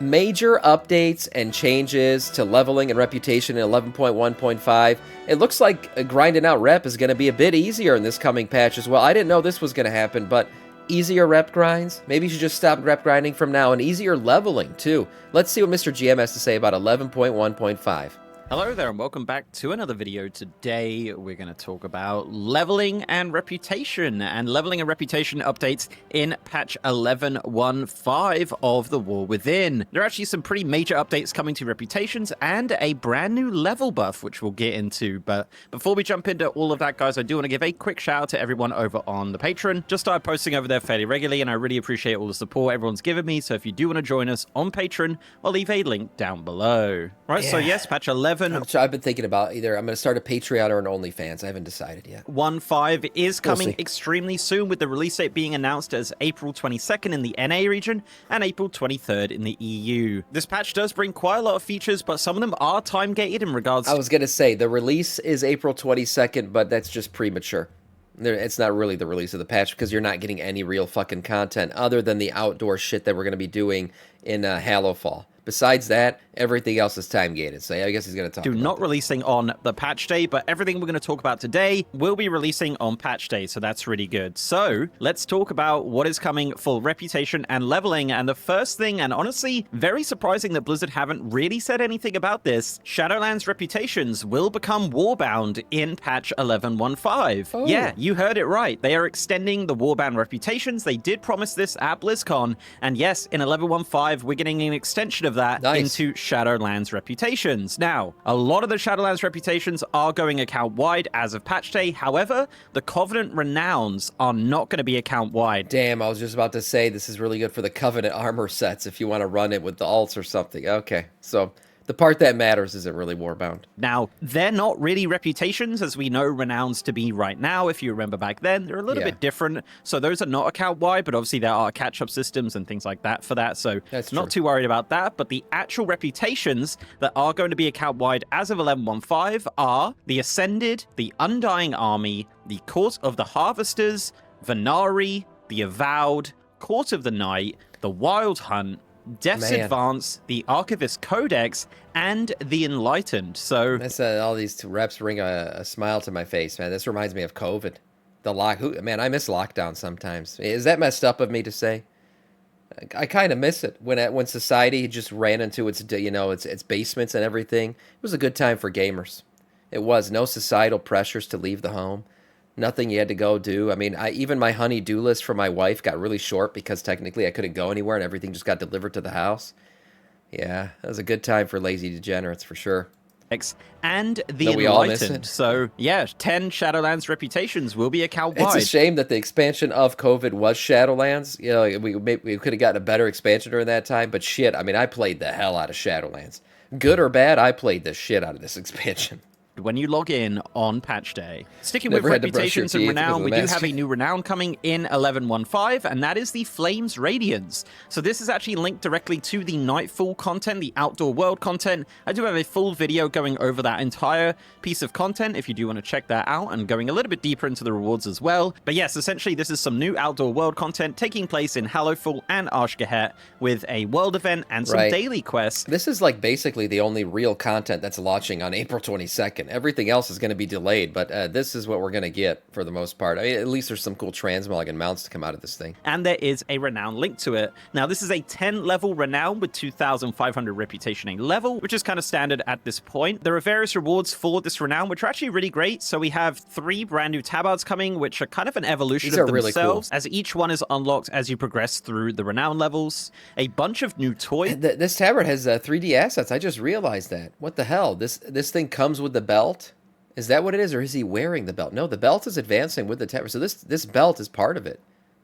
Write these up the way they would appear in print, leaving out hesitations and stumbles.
Major updates and changes to leveling and reputation in 11.1.5. It looks like grinding out rep is going to be a bit easier in this coming patch as well. I didn't know this was going to happen, but easier rep grinds. Maybe you should just stop rep grinding from now, and easier leveling too. Let's see what Mr. GM has to say about 11.1.5. Hello there and welcome back to another video. Today we're going to talk about leveling and reputation updates in patch 11.1.5 of the War Within. There are actually some pretty major updates coming to reputations and a brand new level buff which we'll get into. But before we jump into all of that, guys, I do want to give a quick shout out to everyone over on the Patreon. Just started posting over there fairly regularly and I really appreciate all the support everyone's given me. So if you do want to join us on Patreon, I'll leave a link down below. Right, yeah. So yes, patch 11. I've been thinking about either I'm going to start a Patreon or an OnlyFans. I haven't decided yet. 1.5 is coming extremely soon, with the release date being announced as April 22nd in the NA region and April 23rd in the EU. This patch does bring quite a lot of features, but some of them are time-gated in regards to... I was going to say, the release is April 22nd, but that's just premature. It's not really the release of the patch because you're not getting any real fucking content other than the outdoor shit that we're going to be doing in Hallowfall. Besides that, everything else is time-gated, so I guess he's going to talk about not that. Releasing on the patch day, but everything we're going to talk about today will be releasing on patch day, so that's really good. So, let's talk about what is coming for reputation and leveling, and the first thing, and honestly, very surprising that Blizzard haven't really said anything about this, Shadowlands reputations will become warbound in patch 11.1.5. Oh. Yeah, you heard it right. They are extending the warbound reputations. They did promise this at BlizzCon, and yes, in 11.1.5, we're getting an extension of that into Shadowlands reputations. Now, a lot of the Shadowlands reputations are going account-wide as of patch day. However, the Covenant renowns are not going to be account-wide. Damn, I was just about to say this is really good for the Covenant armor sets if you want to run it with the alts or something. Okay, so... the part that matters isn't really warbound. Now, they're not really reputations, as we know renowns to be right now. If you remember back then, they're a little bit different. So those are not account-wide, but obviously there are catch-up systems and things like that for that. So not too worried about that. But the actual reputations that are going to be account-wide as of 11.1.5 are the Ascended, the Undying Army, the Court of the Harvesters, Venari, the Avowed, Court of the Night, the Wild Hunt, Death's Advance, the Archivist Codex, and the Enlightened. So that's all these reps bring a smile to my face, man. This reminds me of COVID. Man, I miss lockdown sometimes. Is that messed up of me to say? I kind of miss it when society just ran into its basements and everything. It was a good time for gamers. It was no societal pressures to leave the home. Nothing you had to go do. I mean, even my honey-do list for my wife got really short because technically I couldn't go anywhere and everything just got delivered to the house. Yeah, that was a good time for lazy degenerates for sure. And the Enlightened. So, yeah, 10 Shadowlands reputations will be account-wide. It's a shame that the expansion of COVID was Shadowlands. You know, we could have gotten a better expansion during that time, but shit, I mean, I played the hell out of Shadowlands. Good or bad, I played the shit out of this expansion. When you log in on patch day. Sticking with reputations and renown, we do have a new renown coming in 11.1.5, and that is the Flames Radiance. So this is actually linked directly to the Nightfall content, the Outdoor World content. I do have a full video going over that entire piece of content if you do want to check that out, and going a little bit deeper into the rewards as well. But yes, essentially this is some new Outdoor World content taking place in Hallowfall and Ashgahet with a world event and some daily quests. This is like basically the only real content that's launching on April 22nd. Everything else is going to be delayed, but this is what we're going to get for the most part. I mean, at least there's some cool transmog and mounts to come out of this thing. And there is a renown link to it. Now, this is a 10-level renown with 2,500 reputation a level, which is kind of standard at this point. There are various rewards for this renown, which are actually really great. So we have 3 brand new tabards coming, which are kind of an evolution of themselves, really cool, as each one is unlocked as you progress through the renown levels. A bunch of new toys. This tabard has 3D assets. I just realized that. What the hell? This thing comes with the belt? Is that what it is, or is he wearing the belt? No, the belt is advancing with the tabard. So this belt is part of it.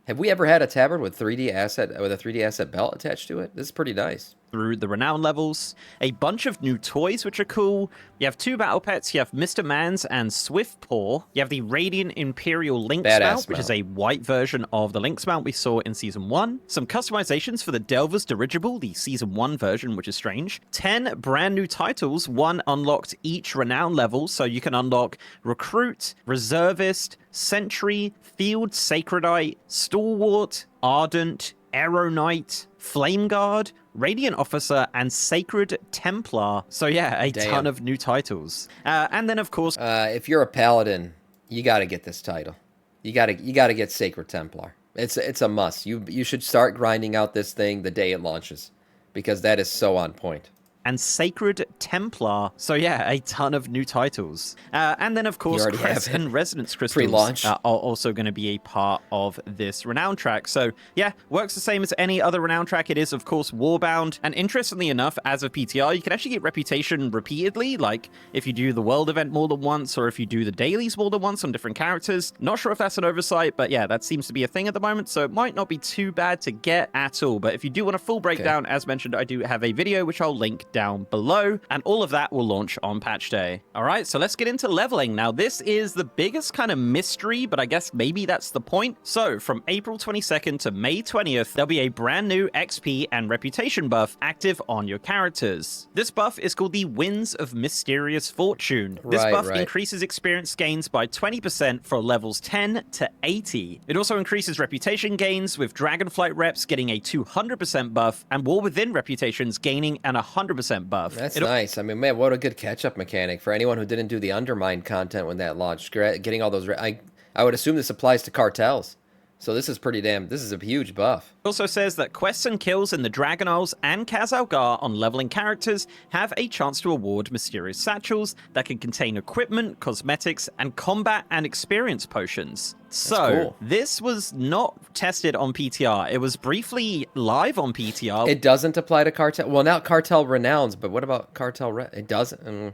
Have we ever had a tabard with a 3D asset belt attached to it? This is pretty nice. Through the renown levels, a bunch of new toys which are cool. You have 2 battle pets. You have Mr. Mans and Swiftpaw. You have the Radiant Imperial Lynx mount, which is a white version of the Lynx mount we saw in Season 1. Some customizations for the Delver's Dirigible, the Season 1 version, which is strange. 10 brand new titles, 1 unlocked each renown level, so you can unlock Recruit, Reservist, Sentry, Field Sacredite, Stalwart, Ardent, Arrow Knight, Flame Guard, Radiant Officer, and Sacred Templar. So yeah, a Damn. ton of new titles. And then of course, If you're a paladin, you got to get this title. You got to get Sacred Templar. It's a must. You should start grinding out this thing the day it launches, because that is so on point. And Sacred Templar. So yeah, a ton of new titles. And then, of course, Crest and Resonance Crystals Pre-launch. are also going to be a part of this Renown track. So yeah, works the same as any other Renown track. It is, of course, warbound. And interestingly enough, as of PTR, you can actually get Reputation repeatedly, like if you do the world event more than once, or if you do the dailies more than once on different characters. Not sure if that's an oversight, but yeah, that seems to be a thing at the moment, so it might not be too bad to get at all. But if you do want a full breakdown, as mentioned, I do have a video, which I'll link down below, and all of that will launch on patch day. All right, so let's get into leveling. Now, this is the biggest kind of mystery, but I guess maybe that's the point. So from April 22nd to May 20th, there'll be a brand new XP and reputation buff active on your characters. This buff is called the Winds of Mysterious Fortune. This buff increases experience gains by 20% for levels 10 to 80. It also increases reputation gains, with Dragonflight reps getting a 200% buff, and War Within reputations gaining an 100% buff. That's nice. I mean, man, what a good catch-up mechanic for anyone who didn't do the Undermine content when that launched. Getting all those... I would assume this applies to cartels. So this is pretty damn... This is a huge buff. It also says that quests and kills in the Dragon Isles and Khazalgar on leveling characters have a chance to award mysterious satchels that can contain equipment, cosmetics, and combat and experience potions. So, this was not tested on PTR. It was briefly live on PTR. It doesn't apply to cartel... Well, now cartel renowns, but what about cartel... It doesn't...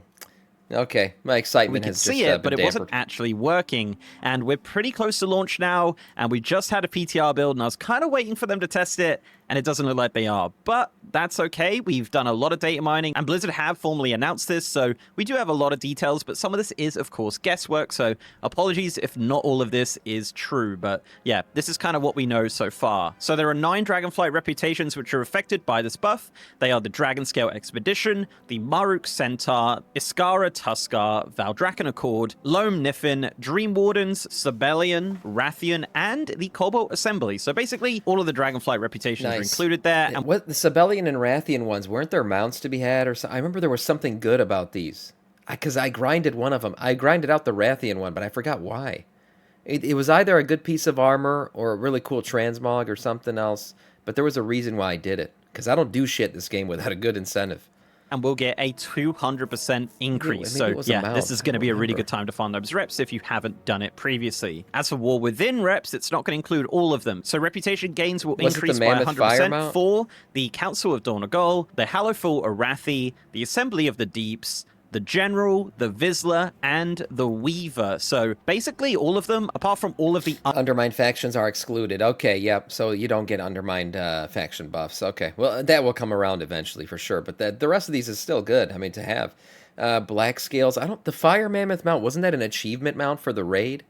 Okay, my excitement has just see it, but it dampered. wasn't actually working. And we're pretty close to launch now, and we just had a PTR build, and I was kind of waiting for them to test it, and it doesn't look like they are. But that's okay. We've done a lot of data mining, and Blizzard have formally announced this, so we do have a lot of details, but some of this is, of course, guesswork, so apologies if not all of this is true. But yeah, this is kind of what we know so far. So there are 9 Dragonflight reputations which are affected by this buff. They are the Dragonscale Expedition, the Maruk Centaur, Iskara Tuskar, Valdrakken Accord, Loam Niffin, Dream Wardens, Sibelian, Rathian, and the Cobalt Assembly. So basically, all of the Dragonflight reputations are included there. And what the Sibelian and Rathian ones, weren't there mounts to be had or something? I remember there was something good about these. Because I grinded one of them. I grinded out the Rathian one, but I forgot why. It was either a good piece of armor or a really cool transmog or something else, but there was a reason why I did it. Because I don't do shit this game without a good incentive. And we'll get a 200% increase. Maybe so yeah, this is going to be a really good time to farm those reps if you haven't done it previously. As for War Within reps, it's not going to include all of them. So reputation gains will increase by 100% for the Council of Dornagol, the Hallowful Arathi, the Assembly of the Deeps, the General, the Vizsla, and the Weaver. So basically all of them, apart from all of the... Undermined factions are excluded. Okay, yep. So you don't get undermined faction buffs. Okay, well, that will come around eventually for sure. But the rest of these is still good, I mean, to have. Black Scales. The Fire Mammoth mount, wasn't that an achievement mount for the raid?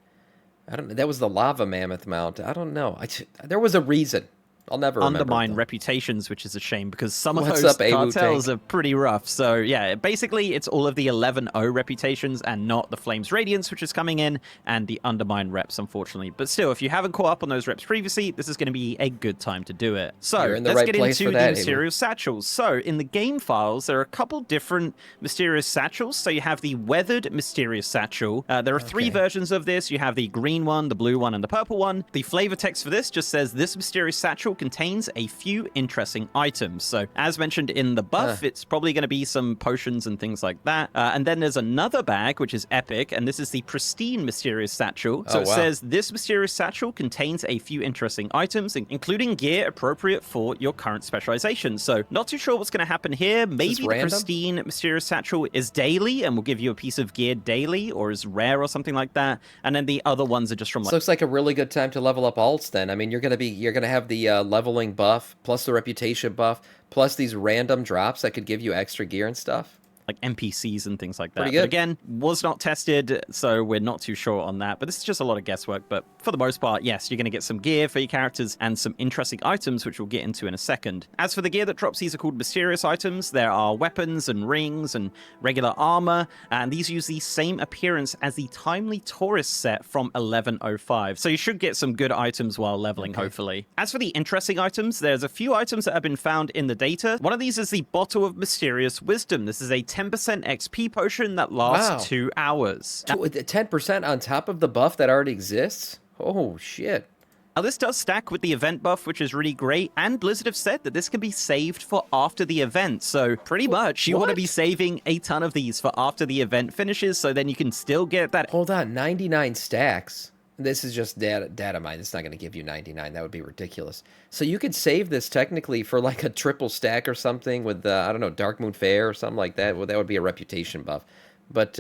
I don't know. That was the Lava Mammoth mount. I don't know. There was a reason. I'll never remember. Undermine reputations, which is a shame because some of those cartels are pretty rough. So yeah, basically it's all of the 11-0 reputations and not the Flames Radiance, which is coming in, and the Undermine reps, unfortunately. But still, if you haven't caught up on those reps previously, this is going to be a good time to do it. So let's get into the mysterious satchels. So in the game files, there are a couple different mysterious satchels. So you have the Weathered Mysterious Satchel. There are 3 versions of this. You have the green one, the blue one, and the purple one. The flavor text for this just says, "This mysterious satchel contains a few interesting items." So as mentioned in the buff, it's probably going to be some potions and things like that. And then there's another bag, which is epic, and this is the Pristine Mysterious Satchel. So it says, "This mysterious satchel contains a few interesting items, including gear appropriate for your current specialization." So not too sure what's going to happen here. Maybe the Pristine Mysterious Satchel is daily and will give you a piece of gear daily, or is rare or something like that. And then the other ones are just from... So looks like a really good time to level up alts then. I mean, you're going to have the leveling buff, plus the reputation buff, plus these random drops that could give you extra gear and stuff. like NPCs and things like that. Pretty good. But again, was not tested, so we're not too sure on that. But this is just a lot of guesswork. But for the most part, yes, you're going to get some gear for your characters and some interesting items, which we'll get into in a second. As for the gear that drops, these are called mysterious items. There are weapons and rings and regular armor, and these use the same appearance as the Timely Tourist set from 1105. So you should get some good items while leveling, hopefully. As for the interesting items, there's a few items that have been found in the data. One of these is the Bottle of Mysterious Wisdom. This is a 10% XP potion that lasts 2 hours. 10% on top of the buff that already exists? Oh, shit. Now, this does stack with the event buff, which is really great, and Blizzard have said that this can be saved for after the event, so pretty much you want to be saving a ton of these for after the event finishes, so then you can still get that. Hold on, 99 stacks? This is just data mine. It's not going to give you 99. That would be ridiculous. So you could save this technically for like a triple stack or something with, I don't know, Dark Moon Fair or something like that. Well, that would be a reputation buff. But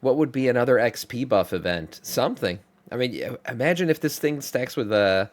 what would be another XP buff event? Something. I mean, imagine if this thing stacks with the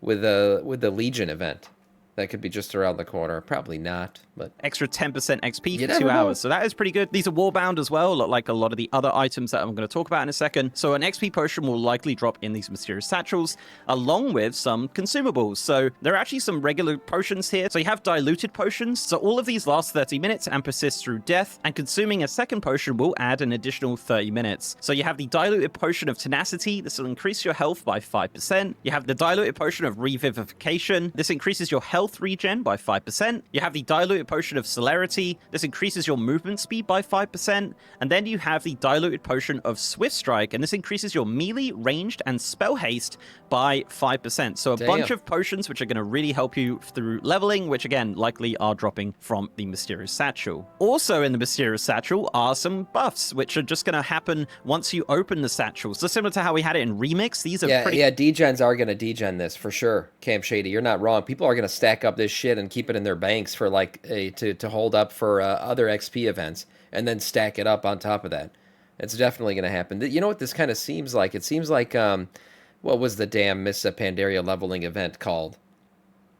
Legion event. That could be just around the corner. Probably not, but... Extra 10% XP for 2 hours, so that is pretty good. These are warbound as well, like a lot of the other items that I'm going to talk about in a second. So an XP potion will likely drop in these mysterious satchels, along with some consumables. So there are actually some regular potions here. So you have diluted potions. So all of these last 30 minutes and persist through death, and consuming a second potion will add an additional 30 minutes. So you have the diluted potion of tenacity. This will increase your health by 5%. You have the diluted potion of revivification. This increases your health regen by 5%. You have the diluted potion of celerity. This increases your movement speed by 5%. And then you have the diluted potion of swift strike, and this increases your melee, ranged, and spell haste by 5%. So a bunch of potions which are going to really help you through leveling, which again likely are dropping from the mysterious satchel. Also in the mysterious satchel are some buffs which are just going to happen once you open the satchel. So similar to how we had it in Remix, these are degens are going to degen this for sure. Camp Shady, you're not wrong. People are going to stack up this shit and keep it in their banks for like to hold up for other XP events, and then stack it up on top of that. It's definitely going to happen. You know what this kind of seems like? It seems like what was the damn Miss Pandaria leveling event called?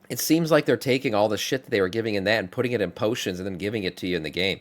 It seems like they're taking all the shit that they were giving in that and putting it in potions and then giving it to you in the game.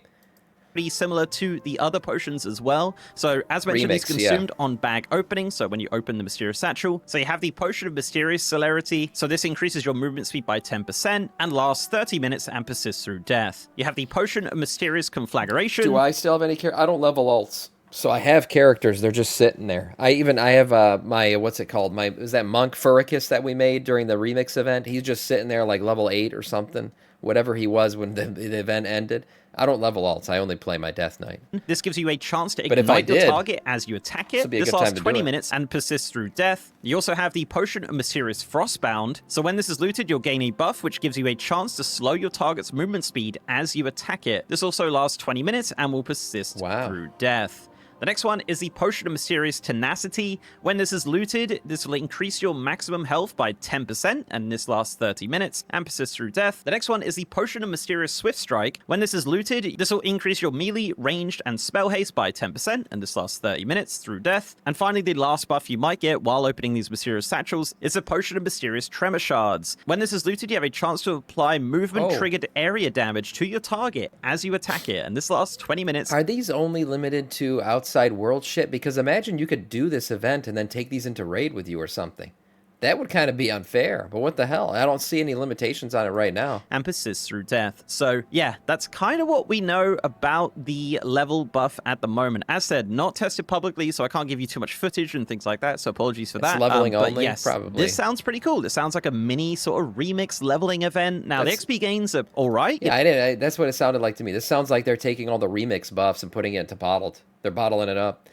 Pretty similar to the other potions as well. So as mentioned, it's consumed on bag opening, so when you open the mysterious satchel. So you have the potion of mysterious celerity, so this increases your movement speed by 10% and lasts 30 minutes and persists through death. You have the potion of mysterious conflagration. Do I still have any characters? I don't level alts. So I have characters, they're just sitting there. I have my, what's it called? Is that Monk Furicus that we made during the Remix event? He's just sitting there like level 8 or something. Whatever he was when the event ended. I don't level alts. I only play my Death Knight. This gives you a chance to ignite your target as you attack it. This lasts 20 minutes and persists through death. You also have the Potion of Mysterious Frostbound. So when this is looted, you'll gain a buff, which gives you a chance to slow your target's movement speed as you attack it. This also lasts 20 minutes and will persist through death. The next one is the Potion of Mysterious Tenacity. When this is looted, this will increase your maximum health by 10%, and this lasts 30 minutes and persists through death. The next one is the Potion of Mysterious Swift Strike. When this is looted, this will increase your melee, ranged, and spell haste by 10%, and this lasts 30 minutes through death. And finally, the last buff you might get while opening these mysterious satchels is the Potion of Mysterious Tremor Shards. When this is looted, you have a chance to apply movement-triggered area damage to your target as you attack it, and this lasts 20 minutes. Are these only limited to outside world shit? Because imagine you could do this event and then take these into raid with you or something. That would kind of be unfair, but what the hell? I don't see any limitations on it right now. And persists through death. So yeah, that's kind of what we know about the level buff at the moment. As said, not tested publicly, so I can't give you too much footage and things like that, so apologies for that. It's leveling only, but yes, probably. This sounds pretty cool. This sounds like a mini sort of remix leveling event. Now, the XP gains are all right. Yeah, that's what it sounded like to me. This sounds like they're taking all the remix buffs and putting it into bottled. They're bottling it up.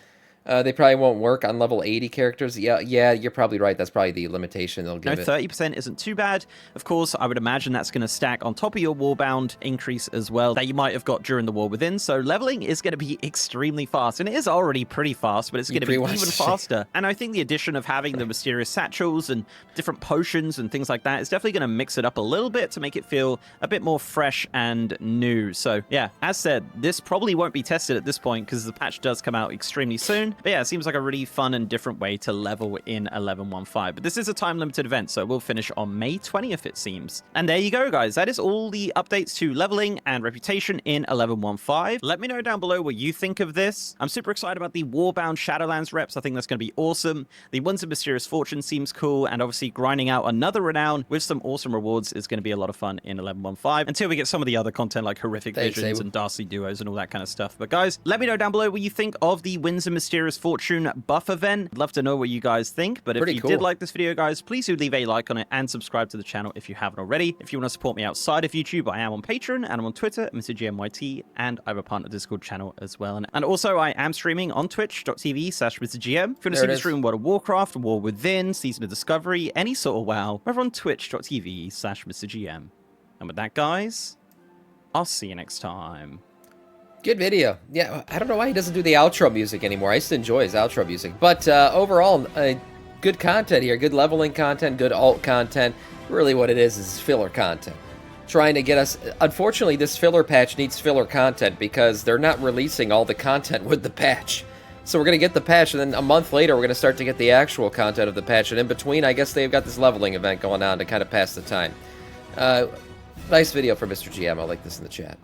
They probably won't work on level 80 characters. Yeah, you're probably right. That's probably the limitation they'll give it. 30% isn't too bad. Of course, I would imagine that's going to stack on top of your warbound increase as well that you might have got during the war within. So leveling is going to be extremely fast. And it is already pretty fast, but it's going to be even faster. And I think the addition of having the mysterious satchels and different potions and things like that is definitely going to mix it up a little bit to make it feel a bit more fresh and new. So yeah, as said, this probably won't be tested at this point because the patch does come out extremely soon. soon. But yeah, it seems like a really fun and different way to level in 11.1.5. But this is a time-limited event, so it will finish on May 20th, it seems. And there you go, guys. That is all the updates to leveling and reputation in 11.1.5. Let me know down below what you think of this. I'm super excited about the warbound Shadowlands reps. I think that's going to be awesome. The Winds of Mysterious Fortune seems cool, and obviously grinding out another renown with some awesome rewards is going to be a lot of fun in 11.1.5 until we get some of the other content like horrific visions and Darcy duos and all that kind of stuff. But guys, let me know down below what you think of the Winds of Mysterious Fortune buff event. I'd love to know what you guys think. But if you did like this video, guys, please do leave a like on it and subscribe to the channel if you haven't already. If you want to support me outside of YouTube, I am on Patreon and I'm on Twitter, MrGMYT, and I have a partner Discord channel as well. And also, I am streaming on twitch.tv/MrGM. If you want to see me stream World of Warcraft, War Within, Season of Discovery, any sort of WoW, over on twitch.tv/MrGM. And with that, guys, I'll see you next time. Good video. Yeah, I don't know why he doesn't do the outro music anymore. I used to enjoy his outro music. But overall, good content here. Good leveling content, good alt content. Really what it is filler content. Trying to get us... Unfortunately, this filler patch needs filler content because they're not releasing all the content with the patch. So we're going to get the patch, and then a month later, we're going to start to get the actual content of the patch. And in between, I guess they've got this leveling event going on to kind of pass the time. Nice video for Mr. GM. I'll link this in the chat.